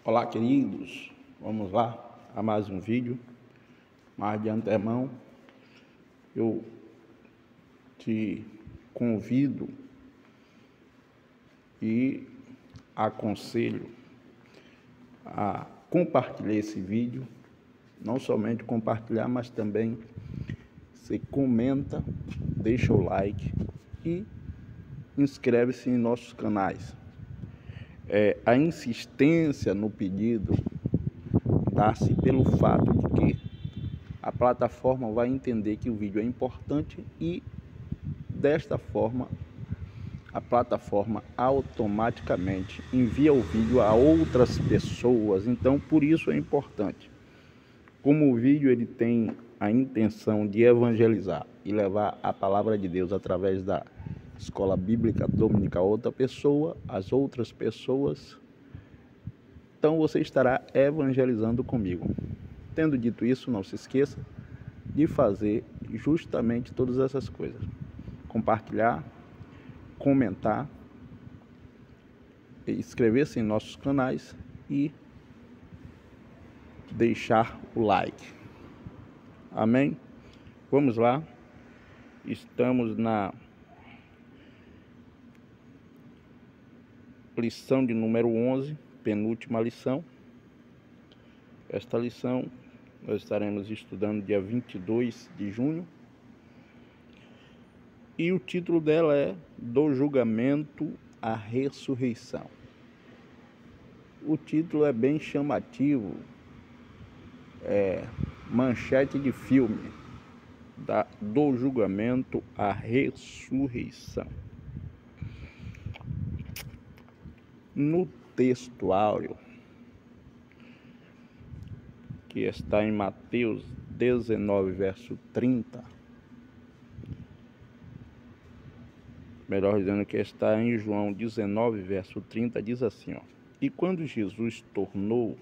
Olá, queridos, vamos lá a mais um vídeo. Mas de antemão eu te convido e aconselho a compartilhar esse vídeo. Não somente compartilhar, mas também você comenta, deixa o like e inscreve-se em nossos canais. A insistência no pedido dá-se pelo fato de que a plataforma vai entender que o vídeo é importante e desta forma a plataforma automaticamente envia o vídeo a outras pessoas. Então por isso é importante. Como o vídeo ele tem a intenção de evangelizar e levar a palavra de Deus através da escola bíblica dominical a outra pessoa, as outras pessoas, então você estará evangelizando comigo. Tendo dito isso, não se esqueça de fazer justamente todas essas coisas: compartilhar, comentar, inscrever-se em nossos canais e deixar o like. Amém? Vamos lá. Estamos na lição de número 11, penúltima lição. Esta lição nós estaremos estudando dia 22 de junho. E o título dela é Do Julgamento à Ressurreição. O título é bem chamativo, manchete de filme, do julgamento à ressurreição. No texto áureo, que está em Mateus 19, verso 30, melhor dizendo que está em João 19, verso 30, diz assim, ó: E quando Jesus tomou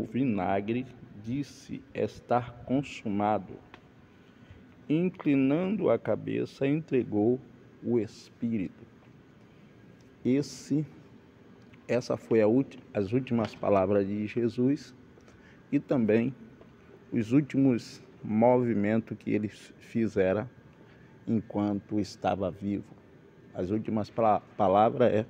vinagre, disse estar consumado. Inclinando a cabeça, entregou o Espírito. Essa foi as últimas palavras de Jesus e também os últimos movimentos que ele fizera enquanto estava vivo. As últimas palavras é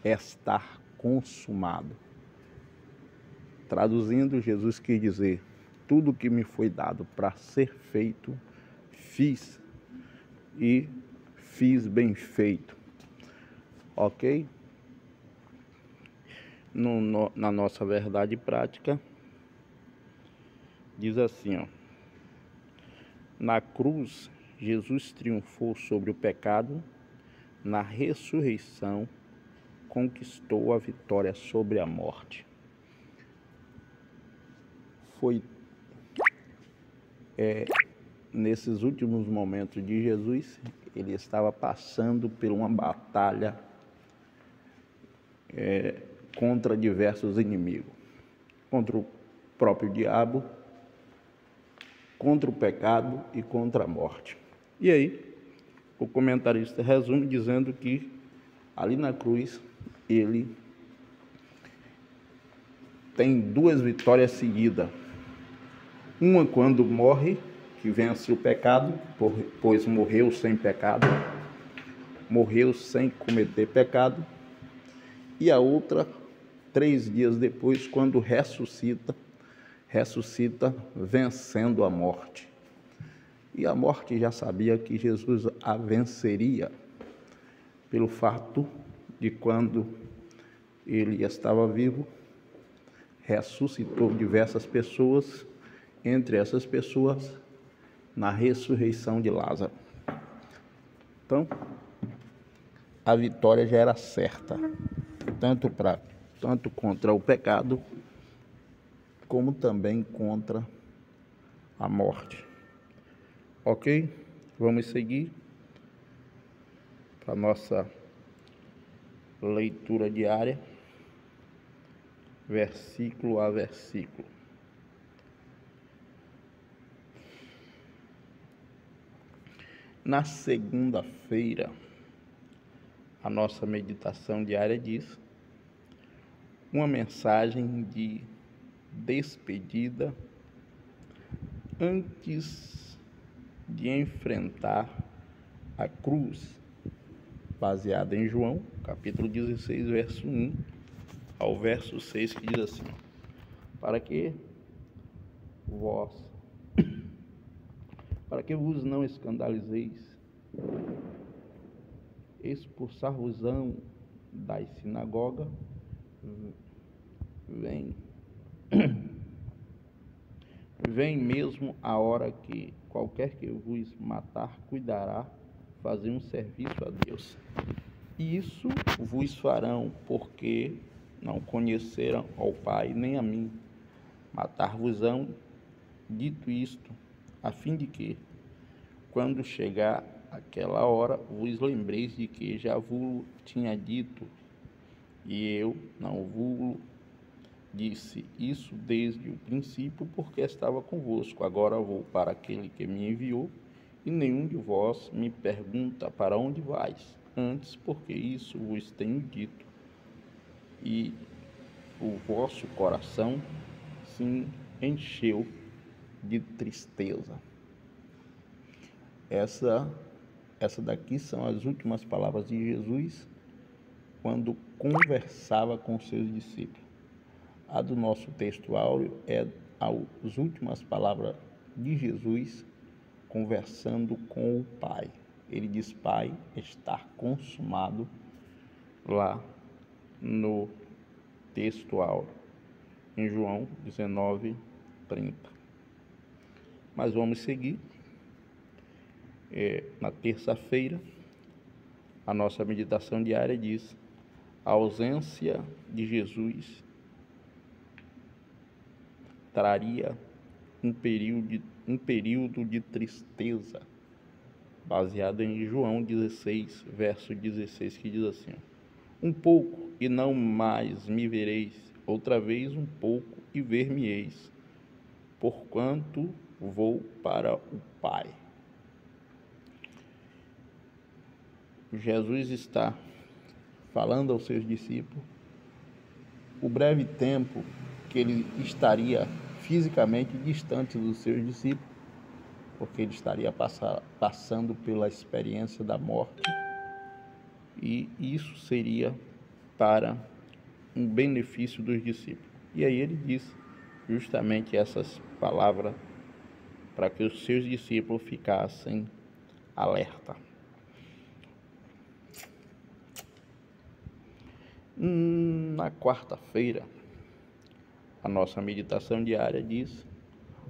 estar consumado. Traduzindo, Jesus quis dizer: tudo que me foi dado para ser feito, fiz, e fiz bem feito. Ok? Na nossa verdade prática, diz assim, ó: na cruz, Jesus triunfou sobre o pecado. Na ressurreição, conquistou a vitória sobre a morte. Foi nesses últimos momentos de Jesus, ele estava passando por uma batalha contra diversos inimigos, contra o próprio diabo, contra o pecado e contra a morte. E aí, o comentarista resume dizendo que ali na cruz ele tem duas vitórias seguidas. Uma quando morre, que vence o pecado, pois morreu sem pecado, morreu sem cometer pecado. E a outra, 3 dias depois, quando ressuscita vencendo a morte. E a morte já sabia que Jesus a venceria, pelo fato de quando ele estava vivo, ressuscitou diversas pessoas, entre essas pessoas, na ressurreição de Lázaro. Então, a vitória já era certa, tanto contra o pecado, como também contra a morte. Ok? Vamos seguir para a nossa leitura diária, versículo a versículo. Na segunda-feira, a nossa meditação diária diz, uma mensagem de despedida antes de enfrentar a cruz, baseada em João, capítulo 16, verso 1 ao verso 6, que diz assim: para que vos não escandalizeis, expulsar-vos-ão das sinagogas, vem mesmo a hora que qualquer que vos matar cuidará fazer um serviço a Deus. E isso vos farão, porque não conheceram ao Pai nem a mim. Matar-vos-ão, dito isto, a fim de que, quando chegar aquela hora, vos lembreis de que já vos tinha dito, e eu não vos disse isso desde o princípio, porque estava convosco. Agora vou para aquele que me enviou, e nenhum de vós me pergunta para onde vais. Antes, porque isso vos tenho dito, e o vosso coração se encheu de tristeza. Essa daqui são as últimas palavras de Jesus quando conversava com seus discípulos. A do nosso texto áureo é as últimas palavras de Jesus conversando com o Pai. Ele diz: Pai, está consumado, lá no texto áureo, em João 19:30. Mas vamos seguir. Na terça-feira, a nossa meditação diária diz: a ausência de Jesus traria um período de tristeza, baseado em João 16, verso 16, que diz assim: um pouco e não mais me vereis, outra vez um pouco e ver-me-eis, porquanto vou para o Pai. Jesus está falando aos seus discípulos o breve tempo que ele estaria fisicamente distante dos seus discípulos, porque ele estaria passando pela experiência da morte, e isso seria para um benefício dos discípulos. E aí ele diz justamente essas palavras para que os seus discípulos ficassem alerta. Na quarta-feira, a nossa meditação diária diz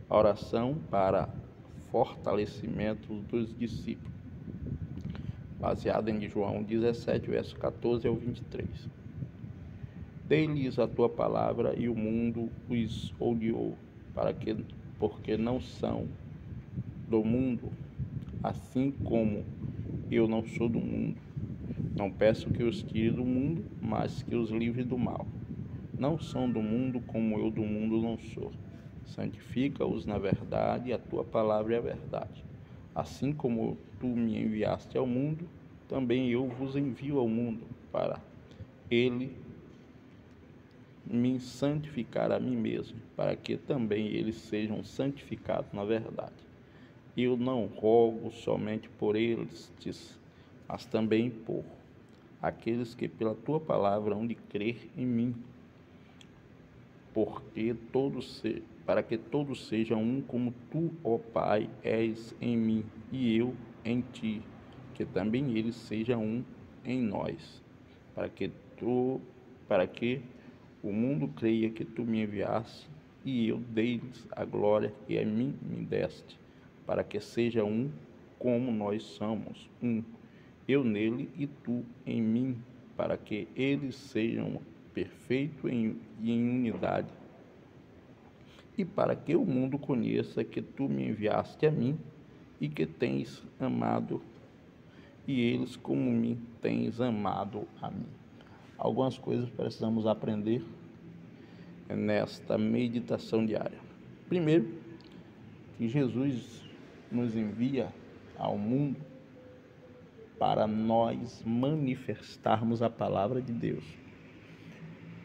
a oração para fortalecimento dos discípulos, baseada em João 17, verso 14 ao 23. Dei-lhes a tua palavra e o mundo os odiou, porque não são do mundo, assim como eu não sou do mundo. Não peço que os tire do mundo, mas que os livre do mal. Não são do mundo, como eu do mundo não sou. Santifica-os na verdade, a tua palavra é a verdade. Assim como tu me enviaste ao mundo, também eu vos envio ao mundo, para ele me santificar a mim mesmo, para que também eles sejam santificados na verdade. Eu não rogo somente por eles, mas também por aqueles que pela tua palavra hão de crer em mim, para que todos sejam um, como tu, ó Pai, és em mim e eu em ti, que também eles sejam um em nós, para que o mundo creia que tu me enviaste, e eu dei-lhes a glória que a mim me deste, para que seja um como nós somos um, eu nele e tu em mim, para que eles sejam perfeitos em unidade, e para que o mundo conheça que tu me enviaste a mim e que tens amado, e eles como me tens amado a mim. Algumas coisas precisamos aprender nesta meditação diária. Primeiro, que Jesus nos envia ao mundo para nós manifestarmos a palavra de Deus.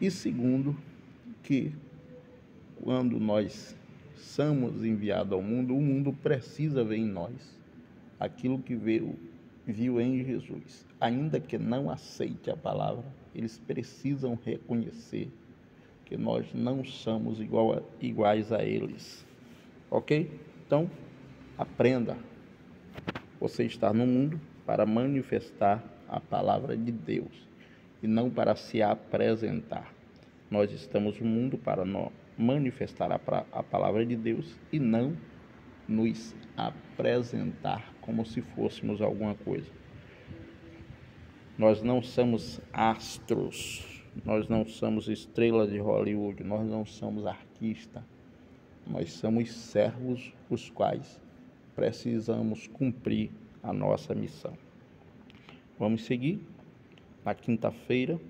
E segundo, que quando nós somos enviados ao mundo, o mundo precisa ver em nós aquilo que viu em Jesus. Ainda que não aceite a palavra, eles precisam reconhecer que nós não somos iguais a eles. Ok? Então, aprenda. Você está no mundo para manifestar a palavra de Deus e não para se apresentar. Nós estamos no mundo para manifestar a palavra de Deus e não nos apresentar como se fôssemos alguma coisa. Nós não somos astros, nós não somos estrelas de Hollywood, nós não somos artistas, nós somos servos os quais precisamos cumprir a nossa missão. Vamos seguir na quinta-feira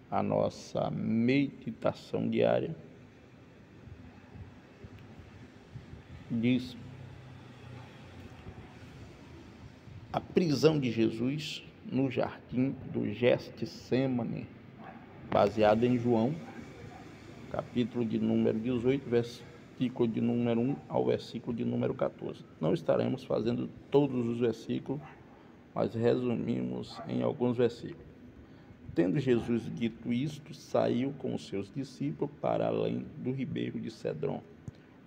a nossa meditação diária. Diz: a prisão de Jesus no jardim do Getsêmani, baseada em João, capítulo de número 18, versículo de número 1 ao versículo de número 14. Não estaremos fazendo todos os versículos, mas resumimos em alguns versículos. Tendo Jesus dito isto, saiu com os seus discípulos para além do ribeiro de Cedron,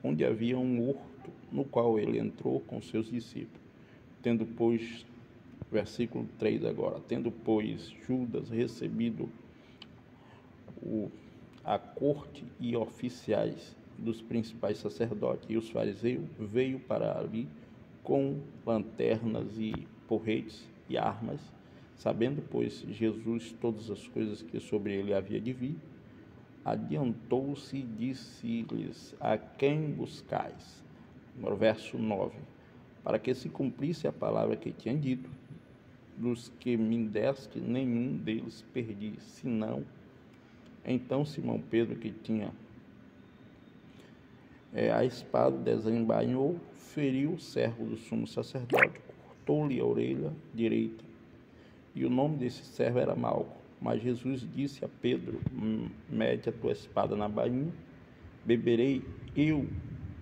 onde havia um horto, no qual ele entrou com seus discípulos. Tendo, pois, versículo 3 agora, tendo, pois, Judas recebido a corte e oficiais dos principais sacerdotes e os fariseus, veio para ali com lanternas e porretes e armas. Sabendo, pois, Jesus todas as coisas que sobre ele havia de vir, adiantou-se e disse-lhes: a quem buscais? No verso 9, para que se cumprisse a palavra que tinha dito: dos que me deste, nenhum deles perdi, senão. Então Simão Pedro, que tinha a espada, desembainhou, feriu o servo do sumo sacerdote, cortou-lhe a orelha direita. E o nome desse servo era Malco. Mas Jesus disse a Pedro: mete a tua espada na bainha.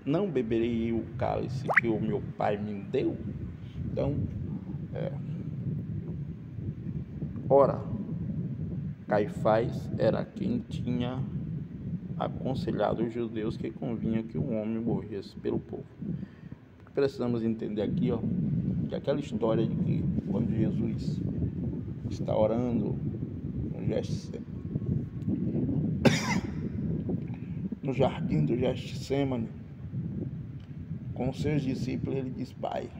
Não beberei eu o cálice que o meu pai me deu? Então, ora, Caifás era quem tinha aconselhado os judeus que convinha que um homem morresse pelo povo. Precisamos entender aqui, que aquela história de que quando Jesus está orando no jardim do Getsêmani com seus discípulos, ele diz: Pai,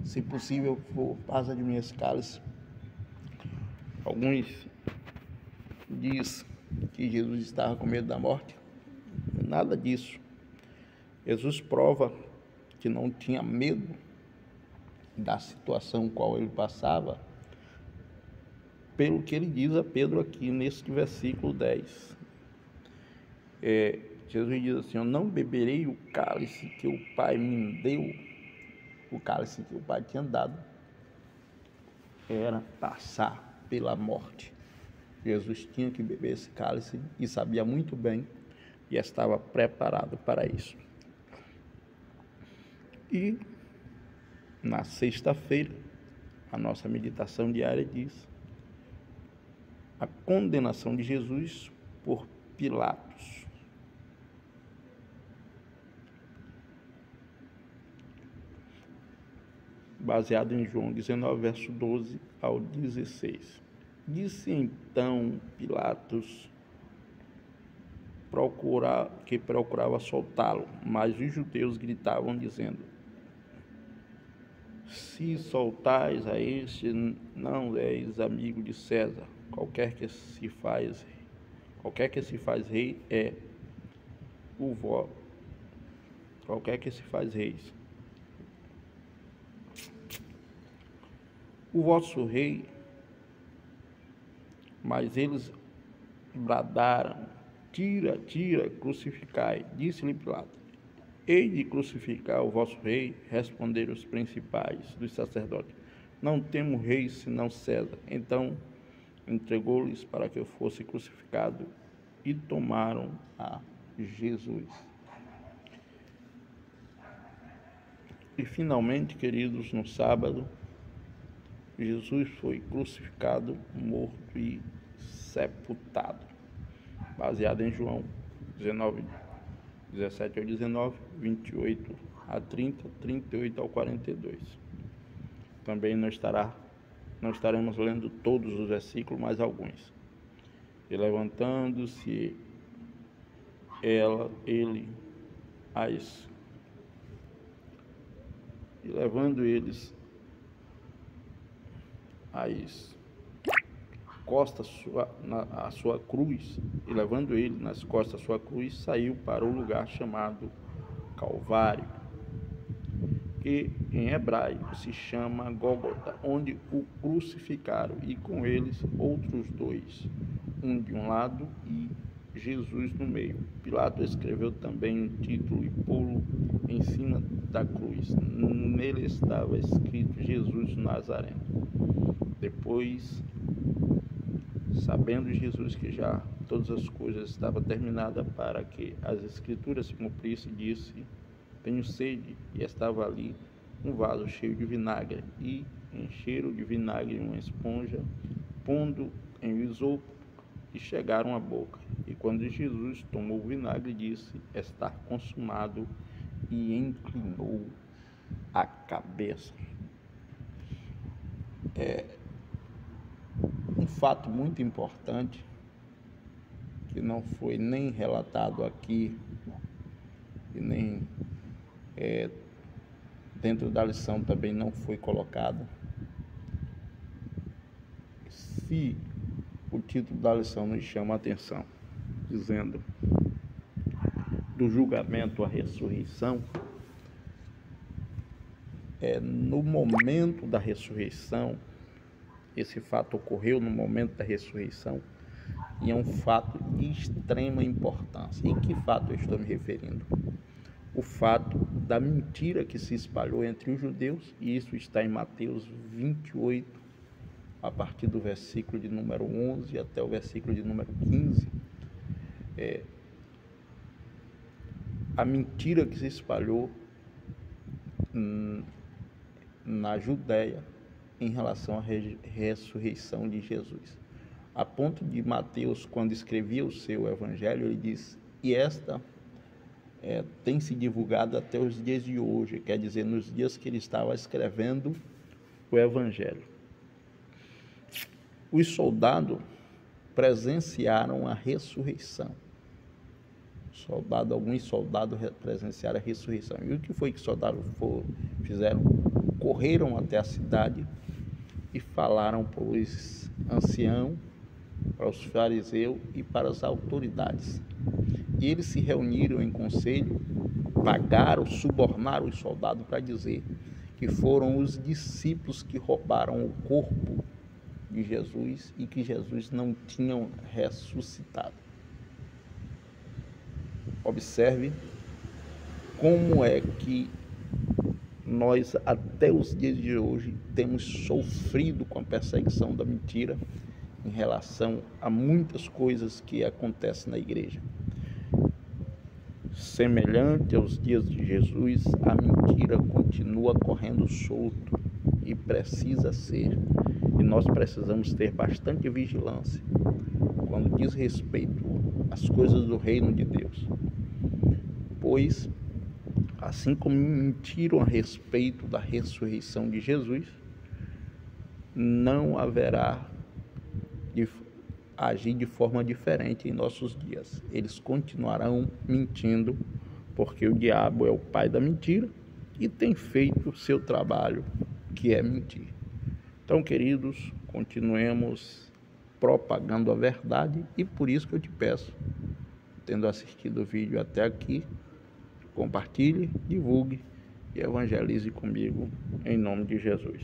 se possível for, passa de mim esse cálice. Alguns diz que Jesus estava com medo da morte. Nada disso. Jesus prova que não tinha medo da situação qual ele passava, pelo que ele diz a Pedro aqui neste versículo 10. Jesus diz assim: eu não beberei o cálice que o Pai me deu. O cálice que o Pai tinha dado era passar pela morte. Jesus tinha que beber esse cálice e sabia muito bem e estava preparado para isso. E na sexta-feira, a nossa meditação diária diz: a condenação de Jesus por Pilatos. Baseado em João 19, verso 12 ao 16. Disse então Pilatos que procurava soltá-lo, mas os judeus gritavam dizendo: se soltais a este, não és amigo de César. Qualquer que se faz rei é qualquer que se faz reis. O vosso rei. Mas eles bradaram: tira, tira, crucificai. Disse-lhe Pilatos: hei de crucificar o vosso rei? Responderam os principais dos sacerdotes: não temos rei senão César. Então entregou-lhes para que eu fosse crucificado e tomaram a Jesus. E finalmente, queridos, no sábado, Jesus foi crucificado, morto e sepultado, baseado em João 19, 17 ao 19, 28 a 30, 38 ao 42. Também não estaremos lendo todos os versículos, mas alguns. E levantando-se levando eles as costas a sua cruz, e levando ele nas costas a sua cruz, saiu para o lugar chamado Calvário, que em hebraico se chama Gólgota, onde o crucificaram, e com eles outros dois, um de um lado e Jesus no meio. Pilato escreveu também um título e pô-lo em cima da cruz. Nele estava escrito Jesus Nazareno. Depois, sabendo Jesus que já todas as coisas estavam terminadas para que as escrituras se cumprissem, disse: tenho sede. E estava ali um vaso cheio de vinagre, e encheram de vinagre uma esponja, pondo em um isopo, e chegaram à boca. E quando Jesus tomou o vinagre, disse: está consumado, e inclinou a cabeça. Um fato muito importante, que não foi nem relatado aqui, e nem dentro da lição também não foi colocado. Se o título da lição nos chama a atenção, dizendo do julgamento à ressurreição, no momento da ressurreição, esse fato ocorreu no momento da ressurreição, e é um fato de extrema importância. Em que fato eu estou me referindo? O fato da mentira que se espalhou entre os judeus, e isso está em Mateus 28, a partir do versículo de número 11 até o versículo de número 15. A mentira que se espalhou na Judéia em relação à ressurreição de Jesus, a ponto de Mateus, quando escrevia o seu evangelho, ele diz: e esta tem se divulgado até os dias de hoje, quer dizer, nos dias que ele estava escrevendo o evangelho. Os soldados presenciaram a ressurreição. Alguns soldados presenciaram a ressurreição. E o que foi que os soldados fizeram? Correram até a cidade e falaram para os anciãos, para os fariseus e para as autoridades. E eles se reuniram em conselho, pagaram, subornaram os soldados para dizer que foram os discípulos que roubaram o corpo de Jesus e que Jesus não tinha ressuscitado. Observe como é que nós, até os dias de hoje, temos sofrido com a perseguição da mentira em relação a muitas coisas que acontecem na igreja. Semelhante aos dias de Jesus, a mentira continua correndo solto e precisa ser. E nós precisamos ter bastante vigilância quando diz respeito às coisas do reino de Deus. Pois, assim como mentiram a respeito da ressurreição de Jesus, não haverá de agir de forma diferente em nossos dias. Eles continuarão mentindo, porque o diabo é o pai da mentira e tem feito o seu trabalho, que é mentir. Então, queridos, continuemos propagando a verdade, e por isso que eu te peço, tendo assistido o vídeo até aqui, compartilhe, divulgue e evangelize comigo, em nome de Jesus.